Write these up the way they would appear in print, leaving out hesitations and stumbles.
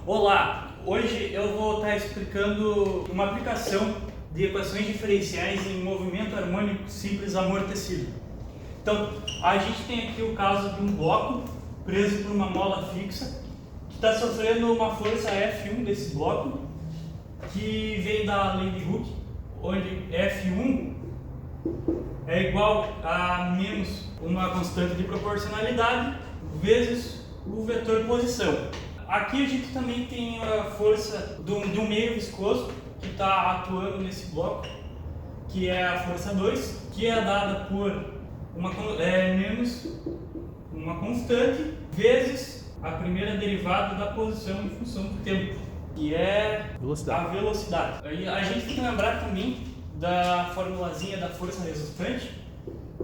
Olá, hoje eu vou estar explicando uma aplicação de equações diferenciais em movimento harmônico simples amortecido. Então, a gente tem aqui o caso de um bloco preso por uma mola fixa que está sofrendo uma força F1 desse bloco, que vem da lei de Hooke, onde F1 é igual a menos uma constante de proporcionalidade vezes o vetor posição. Aqui a gente também tem a força de um meio viscoso que está atuando nesse bloco, que é a força 2, que é dada por menos uma constante vezes a primeira derivada da posição em função do tempo, que é a velocidade. Aí a gente tem que lembrar também da formulazinha da força resultante,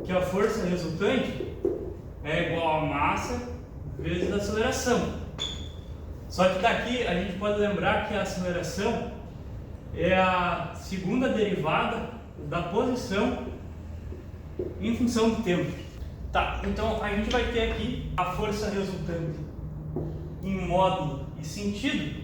que a força resultante é igual a massa vezes a aceleração. Só que daqui a gente pode lembrar que a aceleração é a segunda derivada da posição em função do tempo. Tá, então a gente vai ter aqui a força resultante em módulo e sentido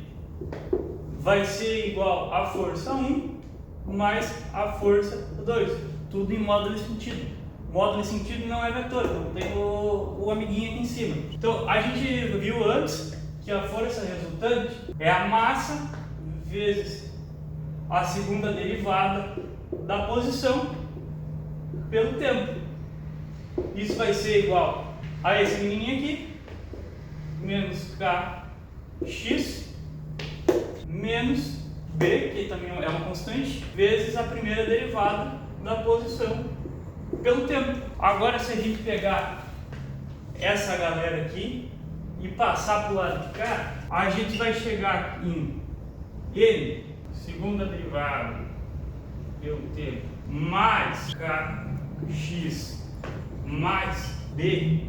vai ser igual a força 1 mais a força 2, tudo em módulo e sentido. Módulo e sentido não é vetor, não tem o amiguinho aqui em cima. Então a gente viu antes que a força resultante é a massa vezes a segunda derivada da posição pelo tempo. Isso vai ser igual a esse menininho aqui, menos kx, menos b, que também é uma constante, vezes a primeira derivada da posição pelo tempo. Agora, se a gente pegar essa galera aqui e passar para o lado de cá, a gente vai chegar em n, segunda derivada pelo tempo, mais kx mais b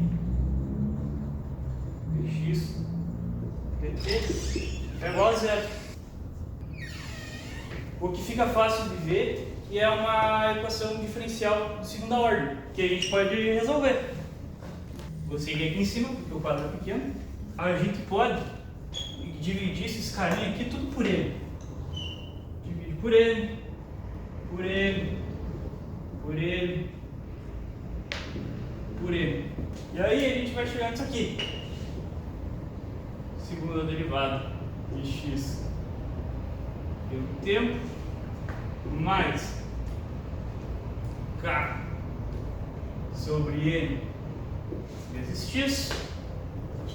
x dt é igual a zero. O que fica fácil de ver que é uma equação diferencial de segunda ordem, que a gente pode resolver. Vou seguir aqui em cima, porque o quadro é pequeno. A gente pode dividir esses carinhas aqui tudo por ele. Divide por ele, por ele, por ele, por ele. E aí a gente vai chegar nisso aqui. Segunda derivada de x pelo tempo mais k sobre n vezes x.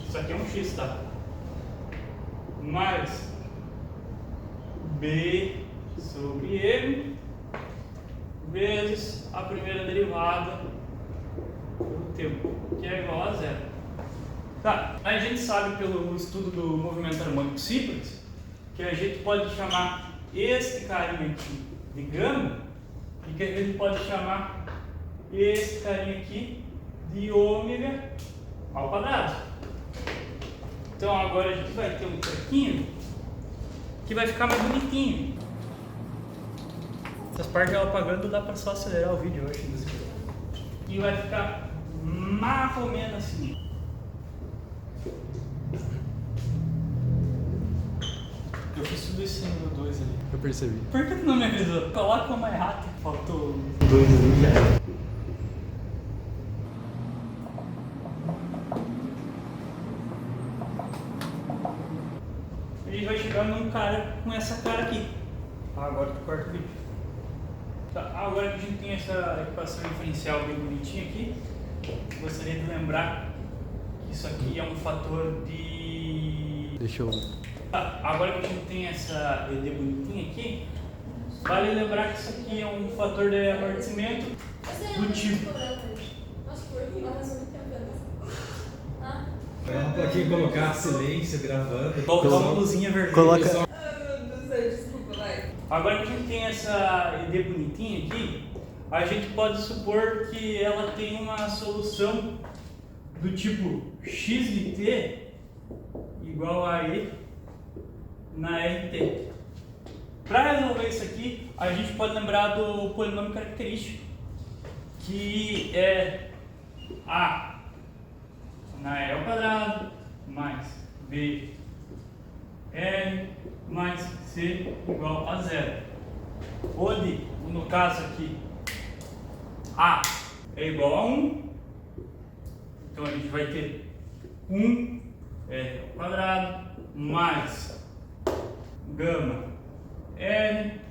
Isso aqui é um x, tá? Mais b sobre m vezes a primeira derivada do tempo, que é igual a zero. Tá, a gente sabe pelo estudo do movimento harmônico simples que a gente pode chamar este carinha aqui de gama e que a gente pode chamar este carinha aqui de ômega ao quadrado. Então agora a gente vai ter um trequinho que vai ficar mais bonitinho. Essas partes ela apagando dá para só acelerar o vídeo hoje. E vai ficar mais ou menos assim. Eu fiz tudo isso no 2 ali. Eu percebi. Por que tu não me avisou? Coloca uma errata. Faltou 2 ali já. A gente vai chegar num cara com essa cara aqui. Agora tu corta o vídeo. Tá, agora que a gente tem essa equação diferencial bem bonitinha aqui, gostaria de lembrar que isso aqui é um fator de... Deixa eu... Tá, agora que a gente tem essa ED bonitinha aqui, vale lembrar que isso aqui é um fator de amortecimento do tipo. Ela pode aqui colocar silêncio gravando. Colocar uma luzinha vermelha. Coloca... Desculpa, vai. Agora que a gente tem essa ED bonitinha aqui, a gente pode supor que ela tem uma solução do tipo x de t igual a e na RT. Para resolver isso aqui, a gente pode lembrar do polinômio característico, que é a na E ao quadrado mais B R mais C igual a zero. Onde, no caso aqui, A é igual a 1. Então a gente vai ter 1 R ao quadrado mais gama R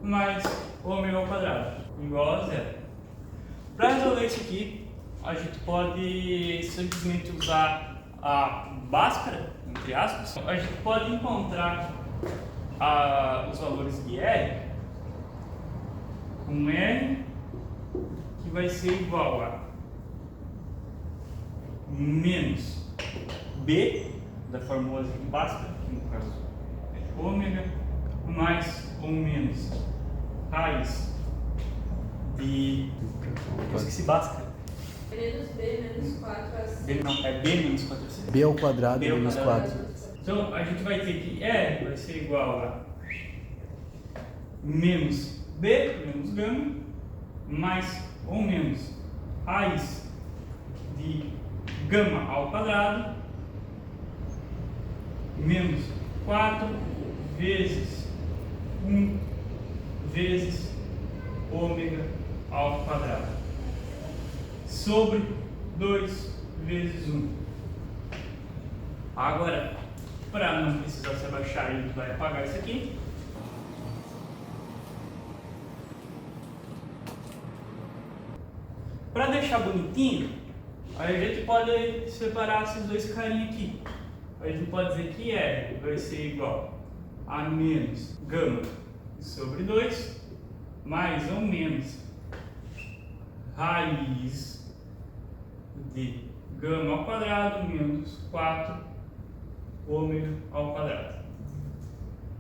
mais ômega ao quadrado igual a zero. Para resolver isso aqui, a gente pode simplesmente usar a Bhaskara, entre aspas. A gente pode encontrar os valores de R com R que vai ser igual a menos B da fórmula de Bhaskara, que no caso é ômega, mais ou menos raiz de... Eu esqueci Bhaskara. Menos B menos 4AC. B, não, é B menos 4C. B ao quadrado B ao menos quadrado. 4. Então a gente vai ter que R vai ser igual a menos B menos gama mais ou menos raiz de gama ao quadrado menos 4 vezes 1 vezes ômega ao quadrado sobre 2 vezes 1. Agora, para não precisar se abaixar, a gente vai apagar isso aqui. Para deixar bonitinho, a gente pode separar esses dois carinhos aqui. A gente pode dizer que R vai ser igual a menos gama sobre 2 mais ou menos raiz de gama ao quadrado menos 4 ômega ao quadrado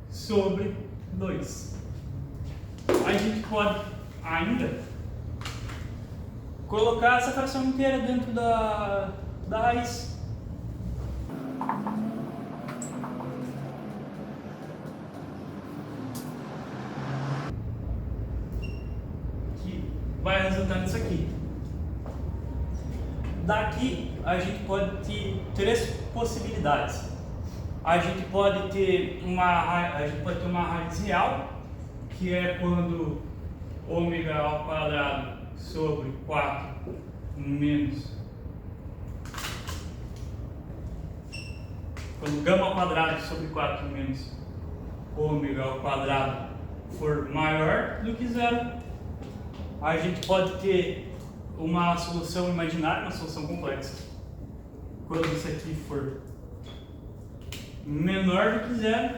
sobre 2. A gente pode ainda colocar essa fração inteira dentro da raiz. Que vai resultar nisso aqui. Daqui a gente pode ter três possibilidades. A gente pode ter uma raiz real, que é quando ômega ao quadrado sobre 4 menos quando gama ao quadrado sobre 4 menos ômega ao quadrado for maior do que zero. A gente pode ter uma solução imaginária, uma solução complexa, quando isso aqui for menor do que zero.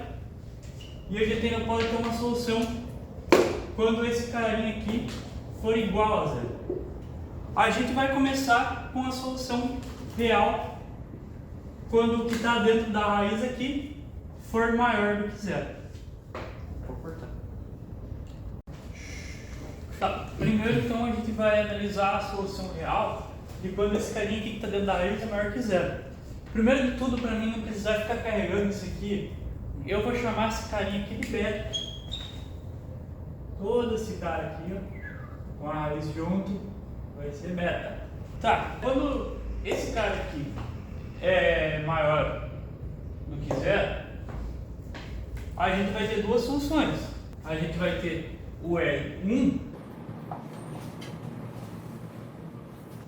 E a gente ainda pode ter uma solução quando esse carinha aqui for igual a zero. A gente vai começar com a solução real quando o que está dentro da raiz aqui for maior do que zero. Vou cortar. Tá. Primeiro, então, a gente vai analisar a solução real de quando esse carinha aqui que está dentro da raiz é maior que zero. Primeiro de tudo, para mim não precisar ficar carregando isso aqui, eu vou chamar esse carinha aqui de beta. Todo esse cara aqui, ó, com a raiz junto, vai ser beta. Tá, quando esse cara aqui é maior do que zero, a gente vai ter duas soluções. A gente vai ter o R1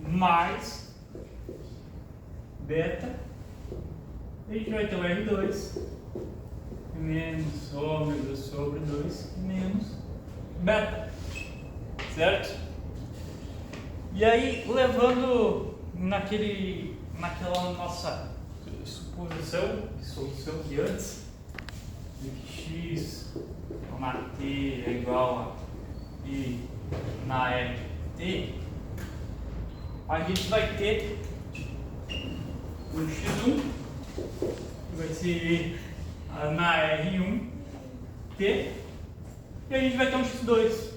mais beta, e a gente vai ter o R2 menos ômega sobre 2 menos beta, certo? E aí, levando naquela nossa suposição, solução de antes, de que x na t é igual a i na rt, a gente vai ter o x1, que vai ser i na r1t, e a gente vai ter um x2,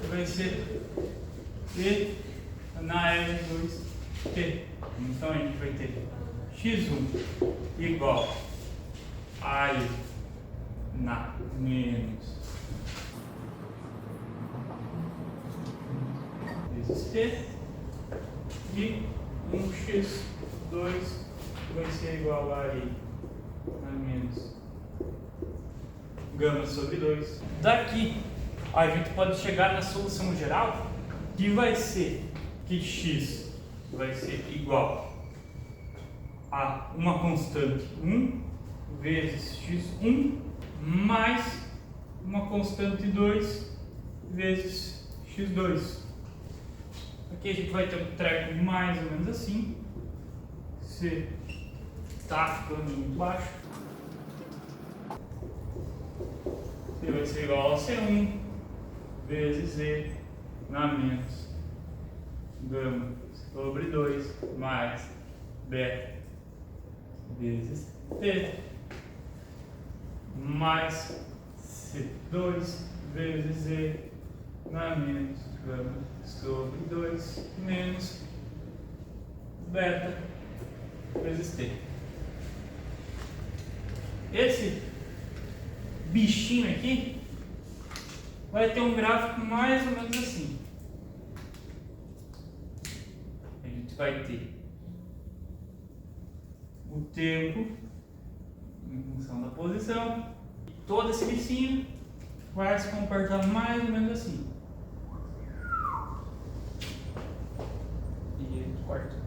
que vai ser e na r2t. Então a gente vai ter x1 igual a i na menos vezes t, e um x2 vai ser igual a i na menos gama sobre 2. Daqui a gente pode chegar na solução geral, que vai ser que x vai ser igual a uma constante 1 vezes x1 mais uma constante 2 vezes x2. Aqui a gente vai ter um treco mais ou menos assim. C está ficando muito baixo. C vai ser igual a C1 vezes Z na menos gama sobre 2 mais beta vezes T mais C2 vezes Z na menos gama sobre 2 menos beta vezes T. Esse bichinho aqui vai ter um gráfico mais ou menos assim. A gente vai ter o tempo em função da posição, e todo esse bichinho vai se comportar mais ou menos assim. E ele corta.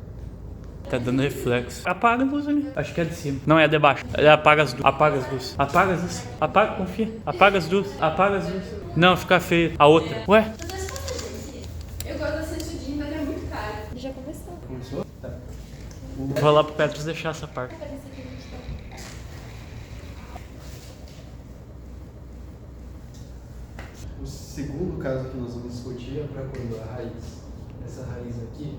Tá dando reflexo. Apaga a luz ali. Acho que é de cima. Não, é a de baixo. Apaga as luzes. Apaga as luzes. Apaga as luzes. Apaga, confia. Apaga as luzes. Apaga as luzes. Não, fica feio. A outra. Ué? Eu gosto desse estudinho, mas é muito caro. Já começou. Começou? Tá. Vou lá pro Petros deixar essa parte. O segundo caso que nós vamos discutir é para quando a raiz, essa raiz aqui,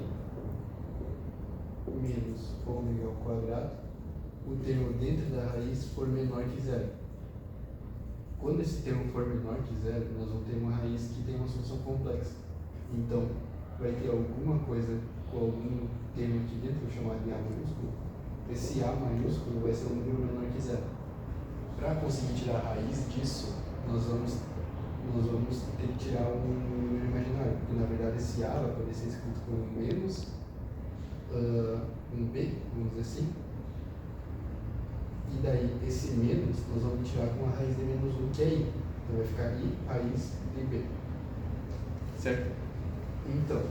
menos ômega ao quadrado, o termo dentro da raiz for menor que zero. Quando esse termo for menor que zero, nós vamos ter uma raiz que tem uma solução complexa. Então, vai ter alguma coisa com algum termo aqui dentro, vou chamar de A maiúsculo. Esse A maiúsculo vai ser um número menor que zero. Para conseguir tirar a raiz disso, nós vamos ter que tirar um número imaginário, porque na verdade esse A vai poder ser escrito como menos um B, vamos dizer assim. E daí esse menos nós vamos tirar com a raiz de menos 1, que é I. Então vai ficar I raiz de B. Certo? Então,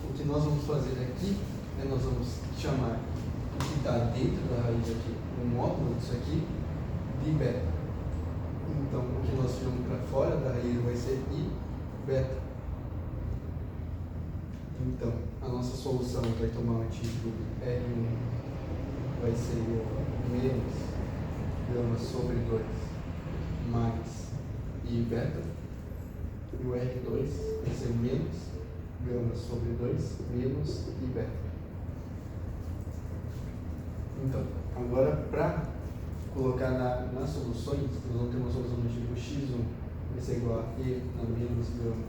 o que nós vamos fazer aqui é nós vamos chamar o que está dentro da raiz aqui, o módulo disso aqui, de beta. Então, o que nós tiramos para fora da raiz vai ser I beta. Então, a nossa solução vai tomar um título R1, vai ser menos gama sobre 2 mais I beta. E o R2 vai ser menos gama sobre 2 menos I beta. Então, agora para colocar nas soluções, nós vamos ter uma solução do tipo x1 vai ser igual a E na menos gama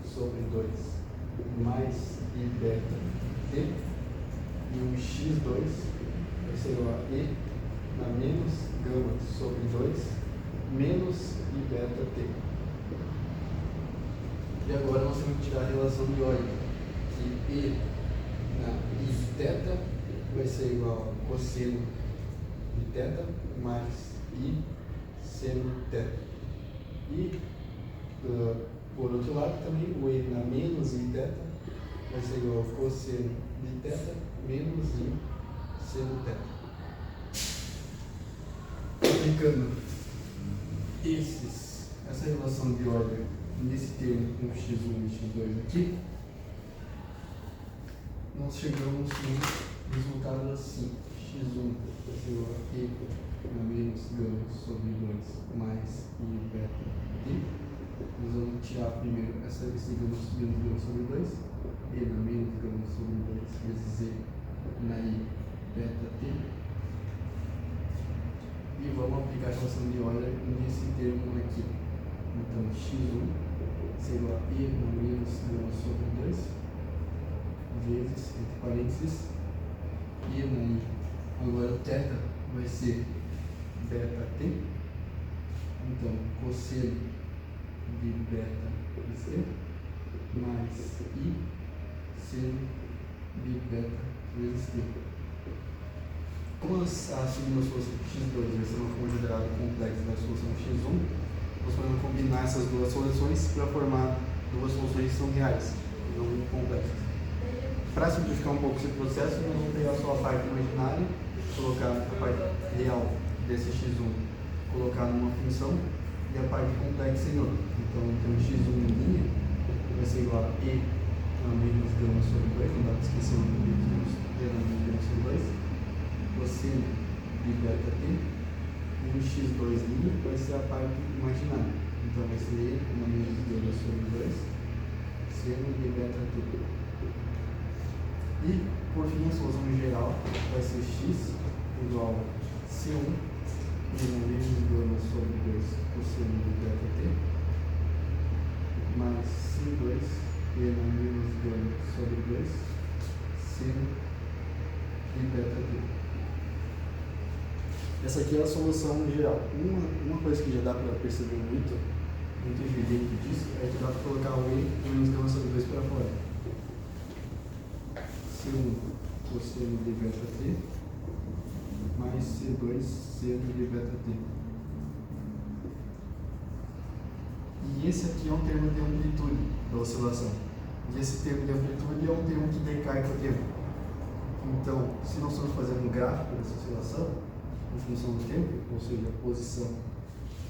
sobre 2 mais I beta T, e o x2 vai ser igual a E na menos gama sobre 2 menos I beta T. E agora nós temos que tirar a relação de Euler, que E na I θ vai ser igual a cosseno de θ mais I seno θ. E, por outro lado, também o E na menos I θ vai ser igual a cosseno de θ menos I seno θ. Aplicando essa relação de Euler nesse termo com x1 e x2 aqui, nós chegamos no resultado assim. x1 vai ser igual a E na menos gama sobre 2 mais I beta T. Nós vamos tirar primeiro esse gama sobre 2, E na menos gama sobre 2 vezes E na I beta T. E vamos aplicar a relação de Euler nesse termo aqui. Então, x1 vai ser igual a E na menos gama sobre 2 vezes, entre parênteses, I na I. Agora o θ vai ser beta T. Então, cosseno de beta vezes T mais I seno de beta vezes T. Como a segunda solução x2 vai ser uma considerada complexa da solução x1, nós podemos combinar essas duas soluções para formar duas soluções que são reais, não muito complexas. Para simplificar um pouco esse processo, nós vamos pegar só a parte imaginária, colocar a parte real desse x1, colocar numa função e a parte complexa em outra. Então, temos x1 em linha, vai ser igual a e na menos gama sobre 2, não dá para esquecer o número de e na menos gama sobre 2, cosseno de beta t, e o x2 linha vai ser a parte imaginária. Então, vai ser e na menos gama sobre 2, seno de beta t. E, por fim, a solução geral vai ser x igual a c1 e na menos gama sobre 2 cosseno de beta t, mais c2 e na menos gama sobre 2 seno de beta t. Essa aqui é a solução geral. Uma coisa que já dá para perceber muito evidente disso é que dá para colocar o e menos gama sobre 2 para fora. C1 cosseno de beta t mais C2 seno de beta t. E esse aqui é um termo de amplitude da oscilação. E esse termo de amplitude é um termo que decai com o tempo. Então, se nós estamos fazendo um gráfico dessa oscilação, em função do tempo, ou seja, a posição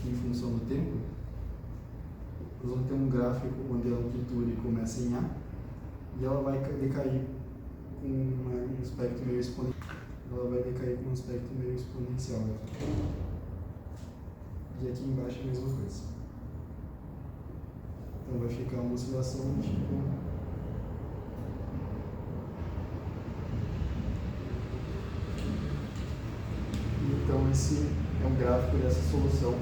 em função do tempo, nós vamos ter um gráfico onde a amplitude começa em A e ela vai decair com um aspecto meio exponencial. E aqui embaixo a mesma coisa. Então vai ficar uma oscilação tipo então esse é um gráfico dessa solução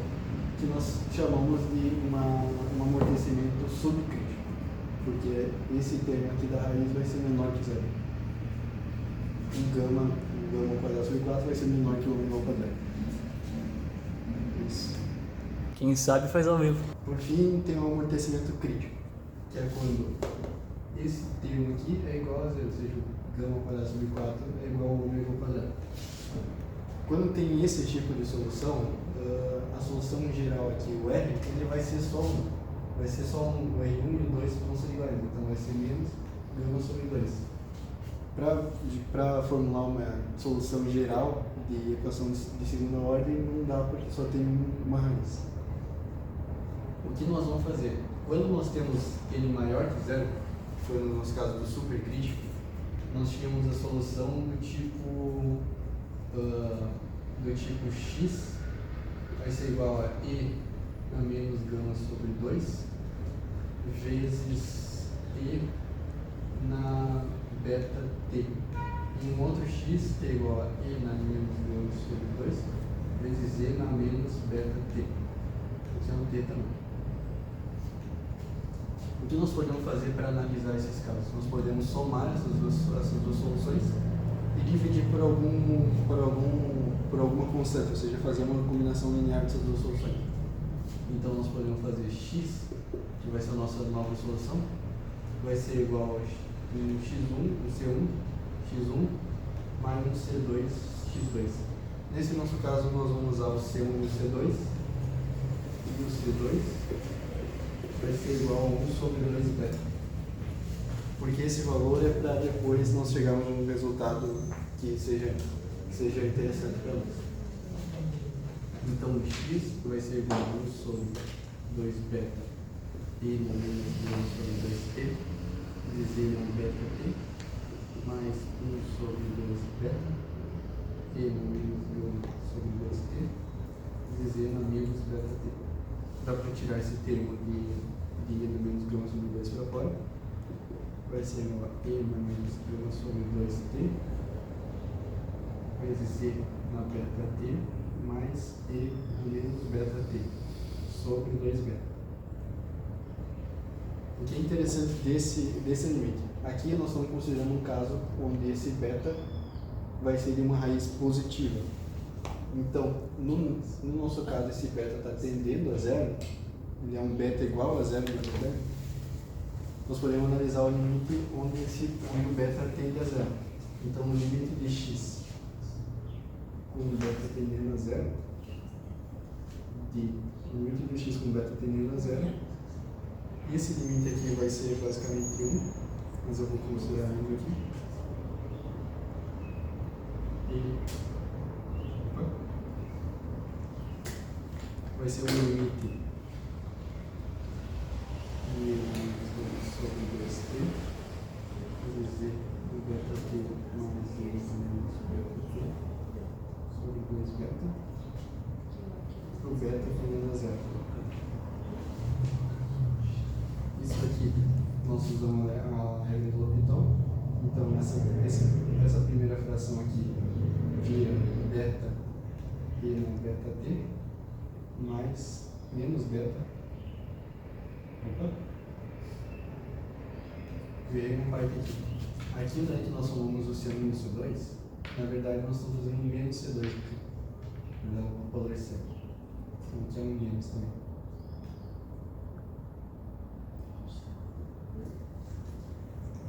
que nós chamamos de um amortecimento subcrítico, porque esse termo aqui da raiz vai ser menor que zero. O gama ao quadrado sobre 4 vai ser menor que o ômega ao quadrado. Isso. Quem sabe faz ao vivo. Por fim, tem um amortecimento crítico, que é quando esse termo aqui é igual a zero, ou seja, o gama ao quadrado sobre 4 é igual ao ômega ao quadrado. Quando tem esse tipo de solução, a solução geral aqui, o R, ele vai ser só um. Vai ser só um, o R1 e o 2 vão ser iguais, então vai ser menos gama sobre 2. Para formular uma solução geral de equação de segunda ordem, não dá porque só tem uma raiz. O que nós vamos fazer? Quando nós temos n maior que zero, que foi no nosso caso do supercrítico, nós tínhamos a solução do tipo x vai ser igual a e na menos gama sobre 2 vezes e na beta t. E um outro x que é igual a e na menos gama sobre 2 vezes e na menos beta t. Isso é um t também. O que nós podemos fazer para analisar esses casos? Nós podemos somar essas duas soluções e dividir por alguma constante, ou seja, fazer uma combinação linear dessas duas soluções. Então nós podemos fazer x, que vai ser a nossa nova solução, vai ser igual a C1 x1 mais um C2 x2. Nesse nosso caso nós vamos usar o C1 e o C2, e o C2 vai ser igual a 1 sobre 2 beta. Porque esse valor é para depois nós chegarmos a um resultado que seja interessante para nós. Então, x vai ser igual a 1 sobre 2 beta e na menos 1 sobre 2t, vezes e na beta t, mais 1 sobre 2 beta e na menos 1 sobre 2t, vezes e na menos beta t. Dá para tirar esse termo de e na menos gama sobre 2 para fora. Vai ser igual a e na menos gama sobre 2t, vezes e na beta t, mais e menos beta t, sobre 2 beta. O que é interessante desse limite? Aqui nós estamos considerando um caso onde esse beta vai ser de uma raiz positiva. Então, no nosso caso, esse beta está tendendo a zero, ele é um beta igual a zero, na verdade. Nós podemos analisar o limite onde o beta tende a zero. Então, no limite de x com beta tendendo a zero, de limite do x com beta tendendo a zero. Esse limite aqui vai ser basicamente 1, mas eu vou considerar 1 aqui. Vai ser o limite de sobre 2t vezes do beta t mais 2 menos beta t sobre 2 beta para o beta tendendo a zero. Isso aqui nós usamos a regra do L'Hopital. Então essa primeira fração aqui vira beta t na beta t mais menos beta veio uma parte aqui. Aqui daí que nós falamos o C1 e o C2, na verdade nós estamos fazendo um menos C2 aqui, no valor 7. Então aqui é um menos também.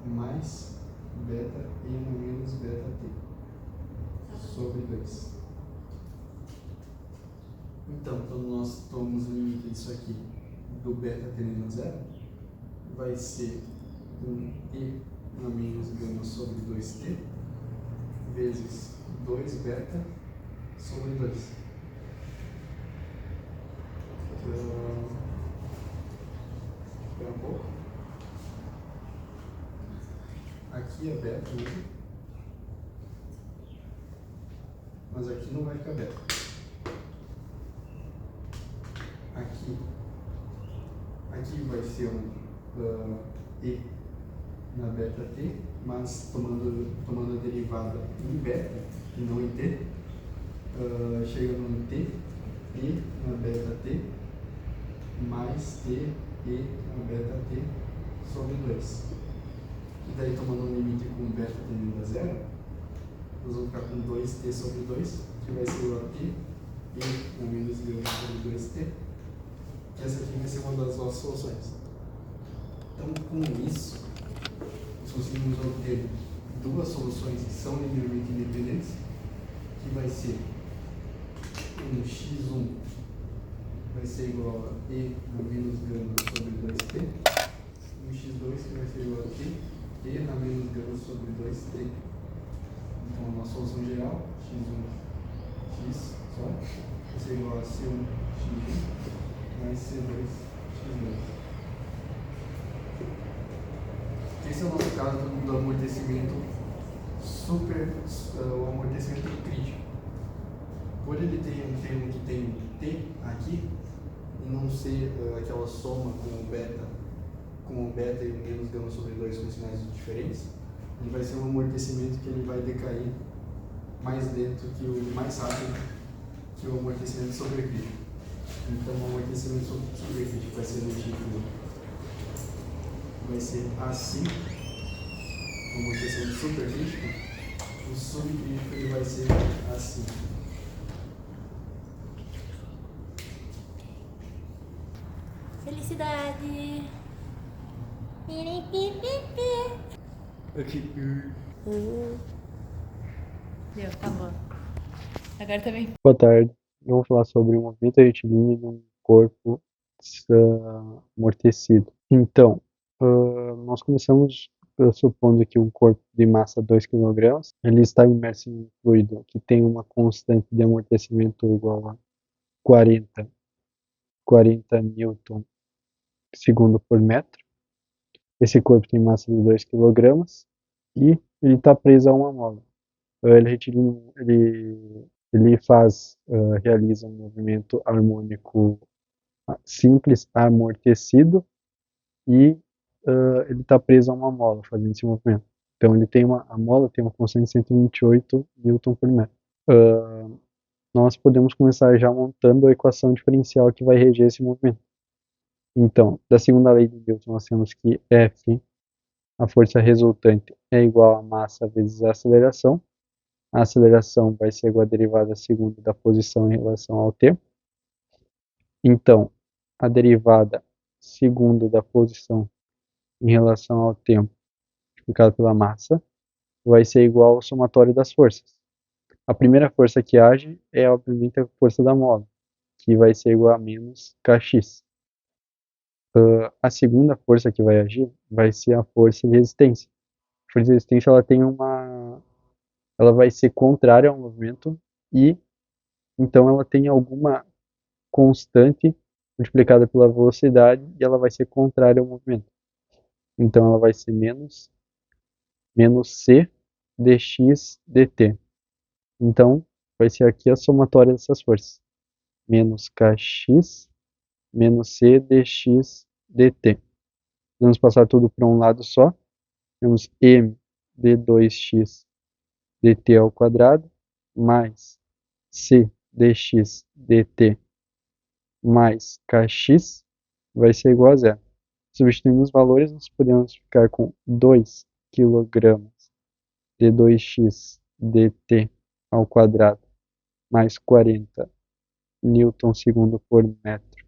Mais beta e no menos beta t sobre 2. Então, quando nós tomamos o limite disso aqui do beta tendendo a zero, vai ser um e na menos gama sobre 2t vezes 2 beta sobre 2. Espera um pouco. Aqui é beta mesmo, mas aqui não vai ficar beta. Aqui vai ser um e na beta t, mas tomando a derivada em beta e não em t, chega no t e na beta t mais t e na beta t sobre 2. E daí tomando um limite com beta tendendo a zero, nós vamos ficar com 2t sobre 2, que vai ser igual a t e na menos grama sobre 2t. Essa aqui vai ser uma das nossas soluções. Então, com isso, nós conseguimos obter duas soluções que são linearmente independentes, que vai ser um x1 vai ser igual a e na menos gama sobre 2t, e um x2 que vai ser igual a t e na menos gama sobre 2t. Então, a nossa solução geral, x1 x só, vai ser igual a c1 x1 mais C2 x2. Esse é o nosso caso do amortecimento o amortecimento crítico. Por ele ter um termo que tem T aqui, e não ser aquela soma com o beta e o menos gama sobre 2 com sinais diferentes, ele vai ser um amortecimento que ele vai decair mais lento mais rápido que o amortecimento sobrecrítico. Então, o amortecimento sobrecrítico vai ser do tipo, vai ser assim, o amortecimento supercrítico, o subcrítico ele vai ser assim. Felicidade! Aqui. Deu, tá bom. Agora também. Boa tarde. Eu vou falar sobre o movimento retilíneo de um corpo amortecido. Então, nós começamos supondo que um corpo de massa 2 kg, ele está imerso em um fluido que tem uma constante de amortecimento igual a 40 newton segundo por metro. Esse corpo tem massa de 2 kg e ele está preso a uma mola. Ele retilíneo, ele realiza um movimento harmônico simples, amortecido, e ele está preso a uma mola fazendo esse movimento. Então a mola tem uma constante de 128 newton por metro. Nós podemos começar já montando a equação diferencial que vai reger esse movimento. Então, da segunda lei de Newton, nós temos que F, a força resultante, é igual a massa vezes a aceleração. A aceleração vai ser igual à derivada segunda da posição em relação ao tempo. Então, a derivada segunda da posição em relação ao tempo, multiplicada pela massa, vai ser igual ao somatório das forças. A primeira força que age é, obviamente, a força da mola, que vai ser igual a menos kx. A segunda força que vai agir vai ser a força de resistência. A força de resistência ela vai ser contrária ao movimento e então ela tem alguma constante multiplicada pela velocidade e ela vai ser contrária ao movimento. Então ela vai ser menos c dx dt. Então vai ser aqui a somatória dessas forças. Menos kx menos c dx dt. Vamos passar tudo para um lado só. Temos m de 2x dt ao quadrado mais c dx dt mais kx vai ser igual a zero. Substituindo os valores, nós podemos ficar com 2 kg de 2x dt ao quadrado mais 40 newton segundo por metro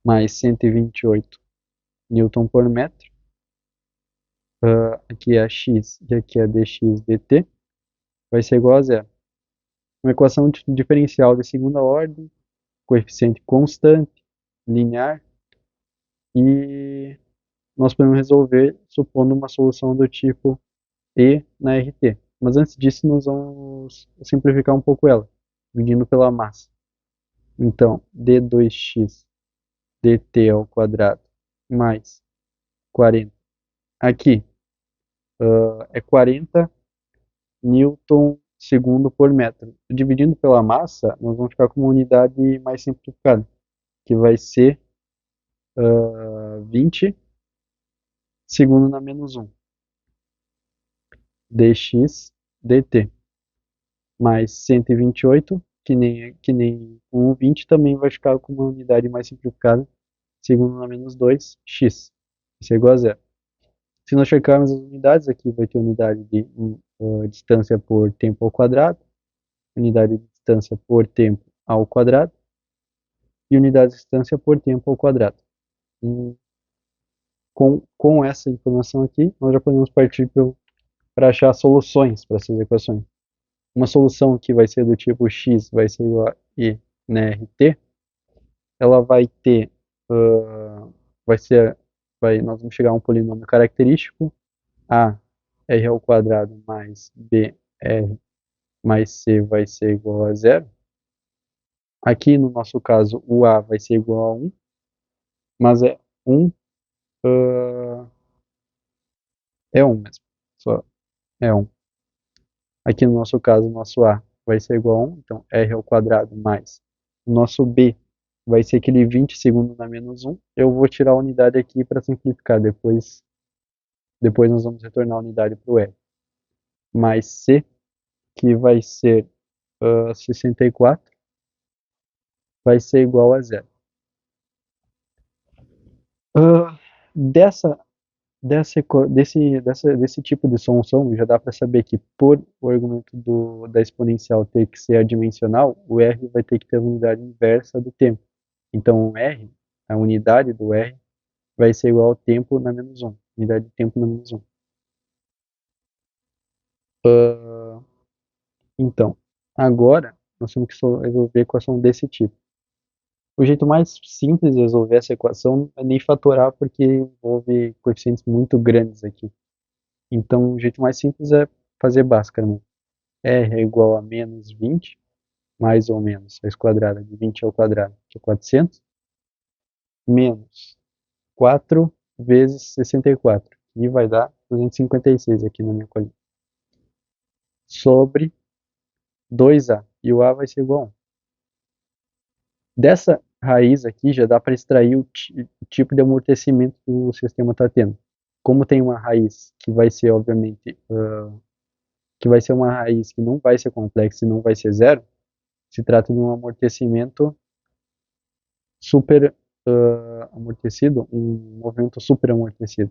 mais 128 newton por metro. Aqui é a x e aqui é a dx dt, vai ser igual a zero. Uma equação diferencial de segunda ordem, coeficiente constante, linear, e nós podemos resolver supondo uma solução do tipo E na RT. Mas antes disso, nós vamos simplificar um pouco ela, dividindo pela massa. Então, d2x dt ao quadrado mais 40. Aqui é 40 newton segundo por metro. Dividindo pela massa, nós vamos ficar com uma unidade mais simplificada, que vai ser 20 segundo na menos 1 dx dt mais 128, que nem com 20 também vai ficar com uma unidade mais simplificada, segundo na menos 2 x. Isso é igual a zero. Se nós checarmos as unidades, aqui vai ter unidade de distância por tempo ao quadrado, unidade de distância por tempo ao quadrado e unidade de distância por tempo ao quadrado. E com essa informação aqui, nós já podemos partir para achar soluções para essas equações. Uma solução que vai ser do tipo x vai ser igual a e na RT, ela vai ter, nós vamos chegar a um polinômio característico, a r ao quadrado mais b r mais c vai ser igual a zero. Aqui no nosso caso o a vai ser igual a 1, mas é 1 mesmo, só é 1. Aqui no nosso caso, o nosso a vai ser igual a 1, então r ao quadrado mais o nosso b vai ser aquele 20 segundo na menos 1. Eu vou tirar a unidade aqui para simplificar, depois nós vamos retornar a unidade para o r. Mais c, que vai ser 64, vai ser igual a zero. Desse tipo de solução, já dá para saber que por o argumento da exponencial ter que ser adimensional, o r vai ter que ter a unidade inversa do tempo. Então, o r, a unidade do r, vai ser igual ao tempo na menos 1. Unidade de tempo na menos 1. Então, agora, nós temos que resolver a equação desse tipo. O jeito mais simples de resolver essa equação não é nem fatorar, porque envolve coeficientes muito grandes aqui. Então, o jeito mais simples é fazer Bhaskara mesmo. R é igual a menos 20, mais ou menos, raiz quadrada de 20 ao quadrado, que é 400, menos 4 vezes 64, e vai dar 256 aqui na minha coluna, sobre 2a, e o a vai ser igual a 1. Dessa raiz aqui já dá para extrair o tipo de amortecimento que o sistema está tendo. Como tem uma raiz que vai ser, obviamente, que vai ser uma raiz que não vai ser complexa e não vai ser zero, se trata de um amortecimento super amortecido, um movimento super amortecido.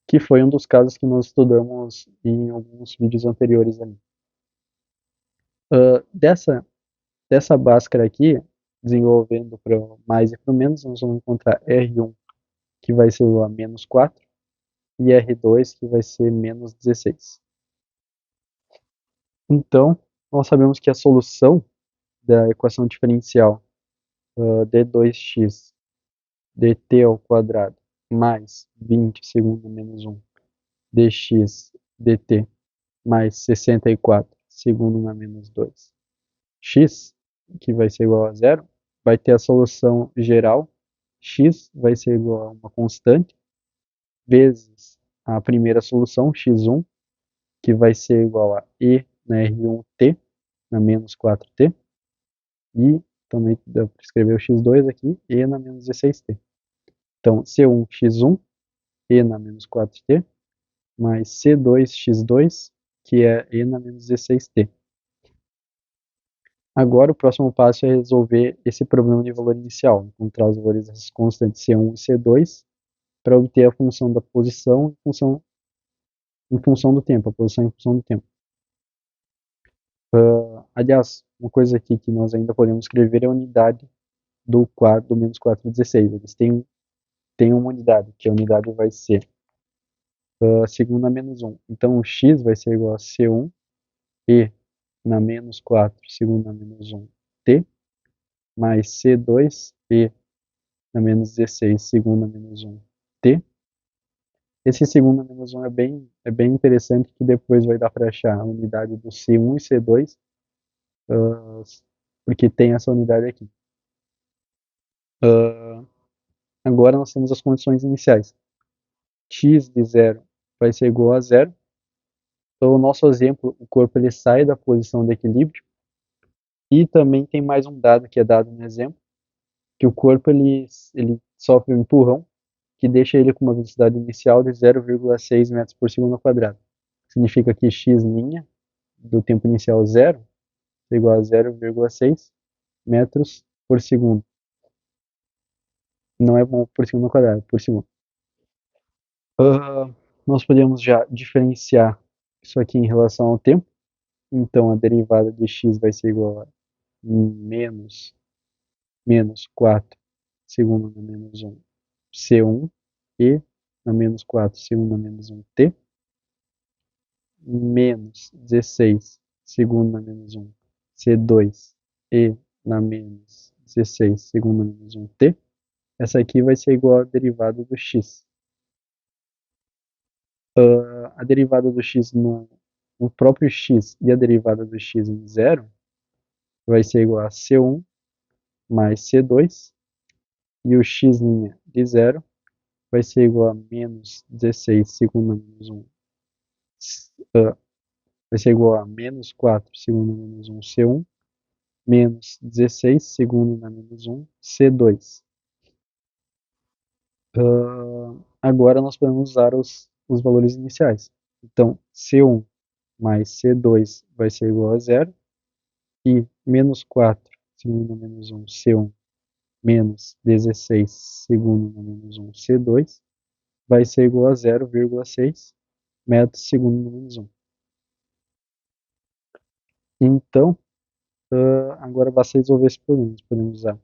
Que foi um dos casos que nós estudamos em alguns vídeos anteriores ali. Dessa Bhaskara aqui, desenvolvendo para o mais e para o menos, nós vamos encontrar R1 que vai ser igual a menos 4, e R2, que vai ser menos 16. Então, nós sabemos que a solução da equação diferencial d2x dt ao quadrado mais 20 segundo a menos 1 dx dt mais 64 segundo a menos 2 x, que vai ser igual a zero, vai ter a solução geral, x vai ser igual a uma constante, vezes a primeira solução, x1, que vai ser igual a e na R1t, na menos 4t, e também dá para escrever o x2 aqui, e na menos 16t. Então, C1, x1, e na menos 4t, mais C2, x2, que é e na menos 16t. Agora, o próximo passo é resolver esse problema de valor inicial, encontrar os valores das constantes C1 e C2, para obter a função da posição em função do tempo, a posição em função do tempo. Aliás, uma coisa aqui que nós ainda podemos escrever é a unidade do menos 4,16. Eles têm uma unidade, que a unidade vai ser segundo a menos 1. Então, o x vai ser igual a C1 e na menos 4 segundo a menos 1 t, mais C2 e na menos 16 segundo a menos 1 t. Esse segundo a menos 1 é bem interessante, que depois vai dar para achar a unidade do C1 e C2, porque tem essa unidade aqui. Agora nós temos as condições iniciais. X de 0 vai ser igual a 0. Então, no nosso exemplo, o corpo ele sai da posição de equilíbrio. E também tem mais um dado que é dado no exemplo, que o corpo ele sofre um empurrão que deixa ele com uma velocidade inicial de 0,6 metros por segundo ao quadrado. Significa que x' do tempo inicial 0 é igual a 0,6 metros por segundo. Não é por segundo ao quadrado, por segundo. Nós podemos já diferenciar isso aqui em relação ao tempo. Então, a derivada de x vai ser igual a menos 4 segundo a menos 1 C1 e na menos 4 segundo a menos 1 t, menos 16 segundo a menos 1 C2 e na menos 16 segundo a menos 1 t. Essa aqui vai ser igual à derivada do x. A derivada do x no próprio x e a derivada do x em 0 vai ser igual a C1 mais C2, e o x' de 0 vai ser igual a menos 16 segundo a menos 1, vai ser igual a menos 4 segundo a menos 1 C1, menos 16 segundo a menos 1 C2. Agora nós podemos usar os valores iniciais. Então, C1 mais C2 vai ser igual a 0, e menos 4 segundo a menos 1 C1 menos 16 segundo a menos 1 C2 vai ser igual a 0,6 metros segundo a menos 1. Então, agora basta resolver esse problema. Podemos usar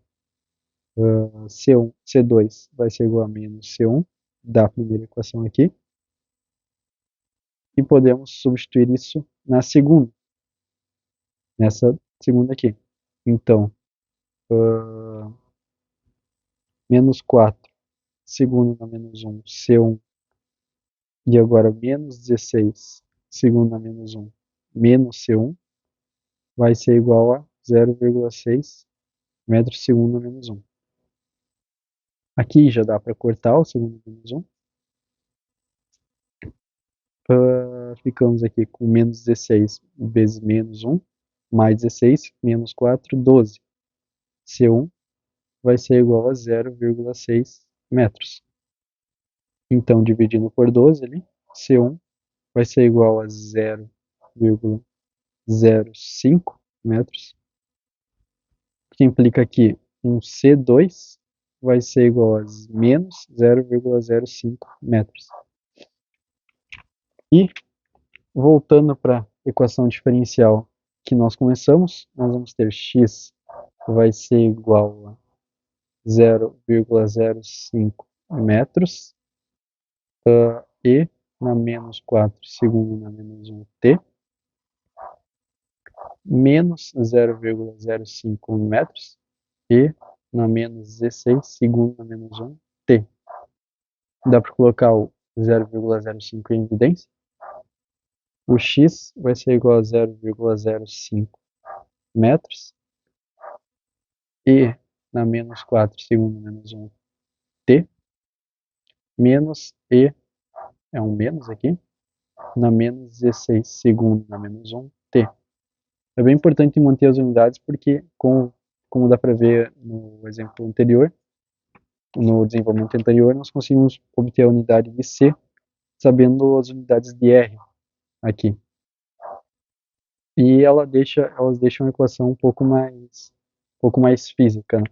C1, C2 vai ser igual a menos C1 da primeira equação aqui, e podemos substituir isso nessa segunda aqui. Então, menos 4 segundo a menos 1 C1, e agora menos 16 segundo a menos 1 menos C1 vai ser igual a 0,6 metros segundo a menos 1. Aqui já dá para cortar o segundo a menos 1. Ficamos aqui com menos 16 vezes menos 1, mais 16, menos 4, 12. C1 vai ser igual a 0,6 metros. Então, dividindo por 12 ali, C1 vai ser igual a 0,05 metros, que implica que um C2 vai ser igual a menos 0,05 metros. E, voltando para a equação diferencial que nós começamos, nós vamos ter x vai ser igual a 0,05 metros e na menos 4 segundo na menos 1 t menos 0,05 metros e na menos 16 segundo na menos 1 t. Dá para colocar o 0,05 em evidência. O x vai ser igual a 0,05 metros e na menos 4 segundo na menos 1 t menos e, é um menos aqui, na menos 16 segundo na menos 1 t. É bem importante manter as unidades porque, como dá para ver no exemplo anterior, no desenvolvimento anterior, nós conseguimos obter a unidade de C sabendo as unidades de R aqui. E elas deixam a equação um pouco mais física, né?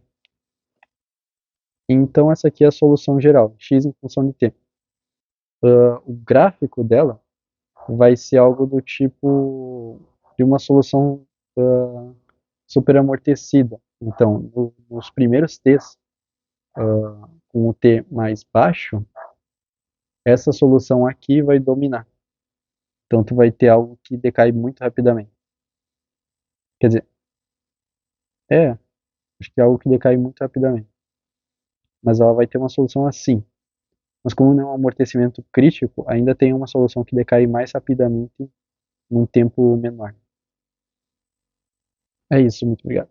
Então essa aqui é a solução geral, x em função de t. O gráfico dela vai ser algo do tipo de uma solução superamortecida. Então, nos primeiros t's, com o t mais baixo, essa solução aqui vai dominar. Então, tu vai ter algo que decai muito rapidamente. Quer dizer, acho que é algo que decai muito rapidamente. Mas ela vai ter uma solução assim. Mas como não é um amortecimento crítico, ainda tem uma solução que decai mais rapidamente num tempo menor. É isso, muito obrigado.